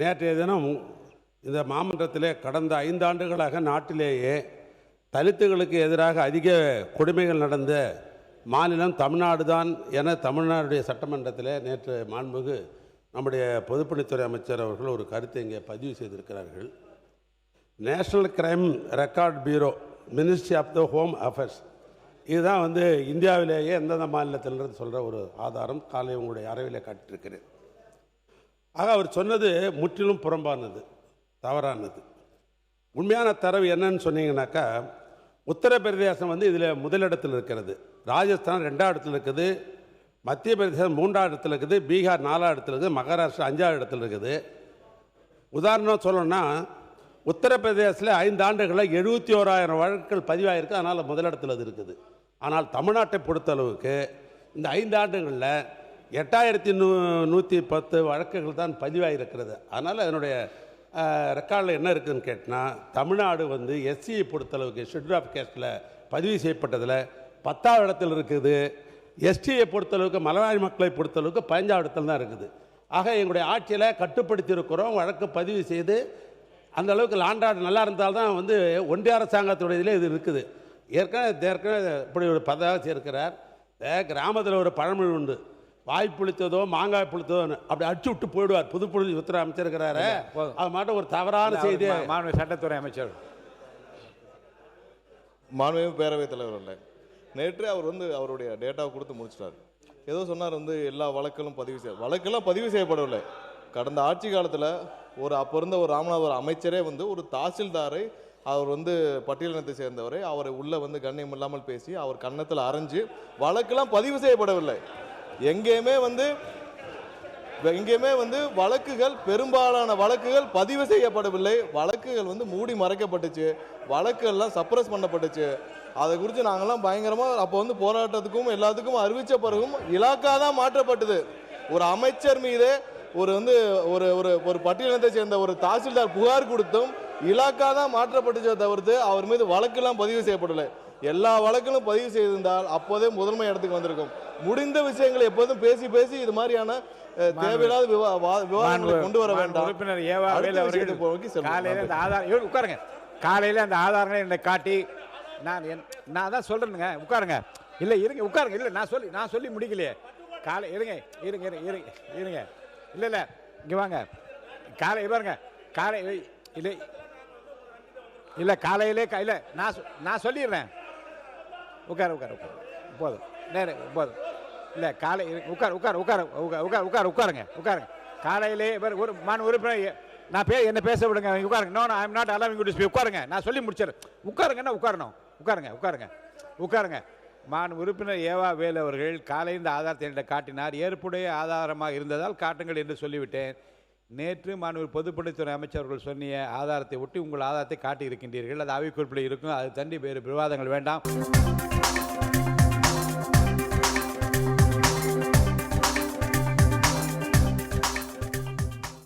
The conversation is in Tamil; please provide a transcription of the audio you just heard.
நேற்றைய தினம் இந்த மாமன்றத்திலே கடந்த 5 ஆண்டுகளாக நாட்டிலேயே தலித்துகளுக்கு எதிராக அதிக கொடுமைகள் நடந்த மாநிலம் தமிழ்நாடு தான் என தமிழ்நாடுடைய சட்டமன்றத்தில் நேற்று மாண்புமிகு நம்முடைய பொதுப்பணித்துறை அமைச்சர் அவர்கள் ஒரு கருத்தை இங்கே பதிவு செய்திருக்கிறார்கள். National Crime Record Bureau, Ministry of the Home Affairs, இதுதான் இந்தியாவிலேயே எந்தெந்த மாநிலத்திலிருந்து சொல்கிற ஒரு ஆதாரம். காலை உங்களுடைய அறையிலே காட்டியிருக்கிறேன். ஆக அவர் சொன்னது முற்றிலும் புறம்பானது, தவறானது. உண்மையான தரவு என்னன்னு சொன்னீங்கன்னாக்கா, உத்தரப்பிரதேசம் இதில் முதலிடத்தில் இருக்கிறது, ராஜஸ்தான் 2ஆம் இடத்தில் இருக்குது, மத்திய பிரதேசம் 3ஆம் இடத்தில் இருக்குது, பீகார் 4ஆம் இடத்தில் இருக்குது, மகாராஷ்டிரா 5ஆம் இடத்தில் இருக்குது. உதாரணம் சொல்லணும்னா, உத்தரப்பிரதேசத்தில் 5 ஆண்டுகளில் 71,000 வழக்குகள் பதிவாயிருக்கு, அதனால் முதலிடத்தில் அது இருக்குது. ஆனால் தமிழ்நாட்டை பொறுத்தளவுக்கு இந்த 5 ஆண்டுகளில் 8,110 வழக்குகள் தான் பதிவாகிருக்கிறது. அதனால் அதனுடைய ரெக்கார்டில் என்ன இருக்குதுன்னு கேட்டால், தமிழ்நாடு எஸ்சியை பொறுத்தளவுக்கு ஷெட்யூல் ஆஃப் கேஸ்டில் பதிவு செய்யப்பட்டதில் 10ஆம் இடத்தில் இருக்குது. எஸ்டியை பொறுத்தளவுக்கு, மலைவாழ் மக்களை பொறுத்தளவுக்கு 15ஆம் இடத்தில் தான் இருக்குது. ஆக எங்களுடைய ஆட்சியில் கட்டுப்படுத்தி இருக்கிறோம். வழக்கு பதிவு செய்து அந்த அளவுக்கு லாண்டாடு நல்லா இருந்தால்தான் ஒன்றிய அரசாங்கத்துடைய இதில் இது இருக்குது. ஏற்கனவே இப்படி ஒரு பதவியாக சேர்க்கிறார். கிராமத்தில் ஒரு பழமொழி உண்டு, வாய் புளித்ததோ மாங்காய் புளித்ததோன்னு அப்படி அடிச்சு விட்டு போயிடுவார். புதுத்துறை அமைச்சர் இருக்கிறாரு, அது மாட்டும் ஒரு தவறான செய்தி. மாண்பு சட்டத்துறை அமைச்சர், மாண்பு பேரவைத் தலைவர் இல்லை, நேற்று அவர் அவருடைய டேட்டாவை கொடுத்து முடிச்சிட்டார். ஏதோ சொன்னார் எல்லா வழக்குகளும் வழக்கெல்லாம் பதிவு செய்யப்படவில்லை. கடந்த ஆட்சி காலத்தில் அப்போ இருந்த ஒரு ராமநாதபுரம் அமைச்சரே ஒரு தாசில்தாரை, அவர் பட்டியலினத்தை சேர்ந்தவரை, அவரை உள்ள கண்ணியம் இல்லாமல் பேசி அவர் கன்னத்தில் அரைஞ்சு வழக்கெல்லாம் பதிவு செய்யப்படவில்லை. எங்கேயுமே வழக்குகள், பெரும்பாலான வழக்குகள் பதிவு செய்யப்படவில்லை. வழக்குகள் மூடி மறைக்கப்பட்டுச்சு, வழக்குகள்லாம் சப்ரஸ் பண்ணப்பட்டுச்சு. அதை குறித்து நாங்கள்லாம் பயங்கரமாக அப்போ போராட்டத்துக்கும் எல்லாத்துக்கும் அறிவித்த பிறகும் இலாக்கா தான் மாற்றப்பட்டது. ஒரு அமைச்சர் மீது ஒரு பட்டியலினத்தை சேர்ந்த ஒரு தாசில்தார் புகார் கொடுத்தும் இலாக்கா தான் மாற்றப்பட்டுச்சே தவிர்த்து அவர் மீது வழக்கெல்லாம் பதிவு செய்யப்படலை. எல்லா வழக்கிலும் பதிவு செய்திருந்தால் அப்போதே முதன்மை இடத்துக்கு வந்திருக்கும். முடிந்த விஷயங்களை எப்போதும் பேசி பேசி இது மாதிரியான தேவையில்லாத விவாதங்களை கொண்டு வர வேண்டாம். உறுப்பினர் ஏவாவேல் அவர்கள் உட்காருங்க, காலையில் அந்த ஆதாரங்களை என்னை காட்டி நான் தான் சொல்றேனுங்க. உட்காருங்க, இல்லை இருங்க, உட்காருங்க, இல்லை நான் சொல்லி முடிக்கலையே. காலை இருங்க இருங்க இருங்க இருங்க இல்லை இல்லை இங்கே வாங்க. காலை பாருங்க, காலை இல்லை இல்லை காலையிலே இல்லை நான் சொல்லிடுறேன். உட்காரு போதும், நேரம் போதும். இல்லை காலை உட்காருங்க. காலையிலே ஒரு உறுப்பினர் நான் என்ன பேச விடுங்க, உட்காருங்க. No, I am not allowing you to speak. உட்காருங்க, நான் சொல்லி முடிச்சிடுறேன். உட்காருங்கன்னா உட்காரணும். உட்காருங்க. உறுப்பினர் ஏவாவேல் அவர்கள் காலை இந்த ஆதாரத்தை காட்டினார். ஏற்புடைய ஆதாரமாக இருந்ததால் காட்டுங்கள் என்று சொல்லிவிட்டேன். நேற்று பொதுப்பணித்துறை அமைச்சர்கள் சொன்னிய ஆதாரத்தை ஒட்டி உங்கள் ஆதாரத்தை காட்டி இருக்கின்றீர்கள். அது அவை குறிப்பில் இருக்கும். அது தண்டி வேறு விவாதங்கள் வேண்டாம்.